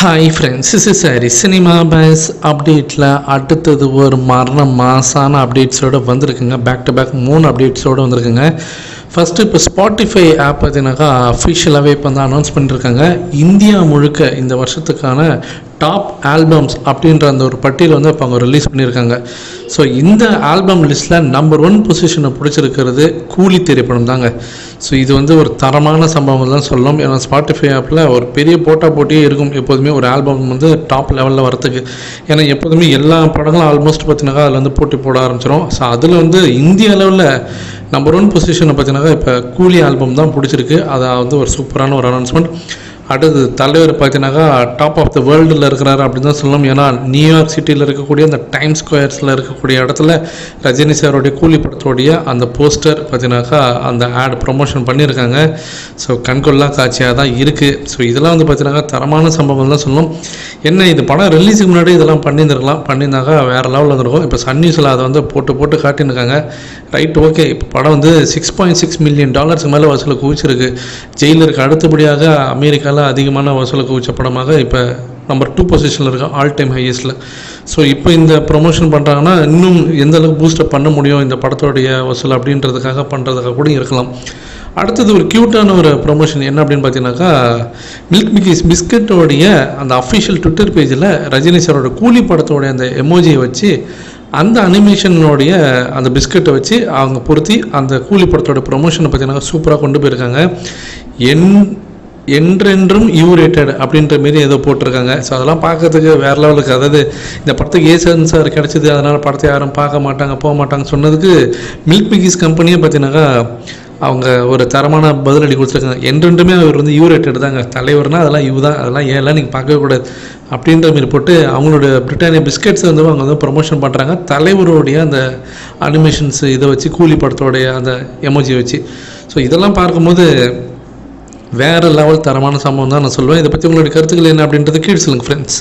Hi friends, this is sorry cinema bus அப்டேட்டில் அடுத்தது ஒரு மாசான அப்டேட்ஸோடு வந்திருக்குங்க. பேக் டு பேக் 3 அப்டேட்ஸோடு வந்திருக்குங்க. ஃபஸ்ட்டு இப்போ ஸ்பாட்டிஃபை ஆப் பார்த்தீங்கன்னாக்கா அஃபிஷியலாகவே இப்போ வந்து அனௌன்ஸ் பண்ணியிருக்காங்க. இந்தியா முழுக்க இந்த வருஷத்துக்கான டாப் ஆல்பம்ஸ் அப்படின்ற அந்த ஒரு பட்டியல் வந்து இப்போ அவங்க ரிலீஸ் பண்ணியிருக்காங்க. ஸோ இந்த ஆல்பம் லிஸ்ட்டில் நம்பர் 1 பொசிஷனை பிடிச்சிருக்கிறது கூலி திரைப்படம் தாங்க. ஸோ இது வந்து ஒரு தரமான சம்பவங்கள் தான் சொல்லணும். ஏன்னா ஸ்பாட்டிஃபை ஆப்பில் ஒரு பெரிய போட்டியே இருக்கும் எப்போதுமே ஒரு ஆல்பம் வந்து டாப் லெவலில் வரத்துக்கு. ஏன்னா எப்போதுமே எல்லா படங்களும் ஆல்மோஸ்ட் பார்த்தீங்கன்னாக்கா அதில் வந்து போட்டி போட ஆரம்பிச்சிடும். ஸோ அதில் வந்து இந்திய அளவில் நம்பர் 1 பொசிஷனை பார்த்தீங்கன்னாக்கா இப்போ கூலி ஆல்பம் தான் பிடிச்சிருக்கு. அதை வந்து ஒரு சூப்பரான ஒரு அனௌன்ஸ்மெண்ட். அடுத்து தலைவர் பார்த்தீங்கன்னாக்கா டாப் ஆஃப் த வேர்ல்டில் இருக்கிறாரு அப்படின்னு தான் சொல்லணும். ஏன்னா நியூயார்க் சிட்டியில் இருக்கக்கூடிய அந்த டைம் ஸ்கொயர்ஸில் இருக்கக்கூடிய இடத்துல ரஜினி சாரோடைய கூலி படத்தோடைய அந்த போஸ்டர் பார்த்தீங்கன்னாக்கா அந்த ஆட் ப்ரொமோஷன் பண்ணியிருக்காங்க. ஸோ கண்கொள்ளா காட்சியாக தான் இருக்குது. ஸோ இதெல்லாம் வந்து பார்த்தீங்கன்னாக்கா தரமான சம்பவம் தான் சொல்லணும். என்ன இது படம் ரிலீஸுக்கு முன்னாடி இதெல்லாம் பண்ணியிருந்தாக்கா வேறு லெவலில் வந்துருக்கும். இப்போ சன் நியூஸில் அதை வந்து போட்டு காட்டியிருக்காங்க. Right, okay. இப்போ படம் வந்து $6.6 மில்லியன் மேலே வசூலை குவிச்சிருக்கு. ஜெயிலருக்கு அடுத்தபடியாக அமெரிக்காவில் அதிகமான வசூலை குவிச்ச படமாக இப்போ நம்பர் 2 பொசிஷனில் இருக்கு, ஆல் டைம் ஹையஸ்ட்டில். ஸோ இப்போ இந்த ப்ரொமோஷன் பண்ணுறாங்கன்னா இன்னும் எந்த அளவுக்கு பூஸ்டப் பண்ண முடியும் இந்த படத்தோடைய வசூல் அப்படின்றதுக்காக பண்ணுறதுக்காக கூட இருக்கலாம். அடுத்தது ஒரு க்யூட்டான ஒரு ப்ரொமோஷன் என்ன அப்படின்னு பார்த்தீங்கன்னாக்கா, மில்க் மிக்கீஸ் பிஸ்கட்டோடைய அந்த அஃபிஷியல் ட்விட்டர் பேஜில் ரஜினி சாரோட கூலி படத்தோடைய அந்த எமோஜியை வச்சு அந்த அனிமேஷனோடைய அந்த பிஸ்கட்டை வச்சு அவங்க பொருத்தி அந்த கூலி படத்தோட ப்ரொமோஷனை பார்த்தீங்கன்னா சூப்பராக கொண்டு போயிருக்காங்க. என்றென்றும் யூரேட்டட் அப்படின்ற மாரி ஏதோ போட்டிருக்காங்க. ஸோ அதெல்லாம் பார்க்கறதுக்கு வேறு லெவலுக்கு, அதாவது இந்த படத்துக்கு சென்சார் கிடச்சிது அதனால் படத்தை யாரும் பார்க்க மாட்டாங்க போக மாட்டாங்க சொன்னதுக்கு மில்க் மிக்கீஸ் கம்பெனியே பார்த்தீங்கன்னாக்கா அவங்க ஒரு தரமான பதிலடி கொடுத்துருக்காங்க. என்றென்றுமே அவர் வந்து யூரேட்டட் தாங்க, தலைவர்னால் அதெல்லாம் தான், அதெல்லாம் ஏன்லாம் நீங்கள் பார்க்கவே கூடாது அப்படின்ற மாரி போட்டு அவங்களோட பிரிட்டானியா பிஸ்கெட்ஸ் வந்து அவங்க வந்து ப்ரொமோஷன் பண்ணுறாங்க. தலைவருடைய அந்த அனிமேஷன்ஸ் இதை வச்சு கூலி படத்தோடைய அந்த எமோஜி வச்சு. ஸோ இதெல்லாம் பார்க்கும்போது வேறு லெவல் தரமான சம்பவம் தான் நான் சொல்லுவேன். இதை பற்றி உங்களுடைய கருத்துக்கள் என்ன அப்படின்றது கீழே சொல்லுங்கள் ஃப்ரெண்ட்ஸ்.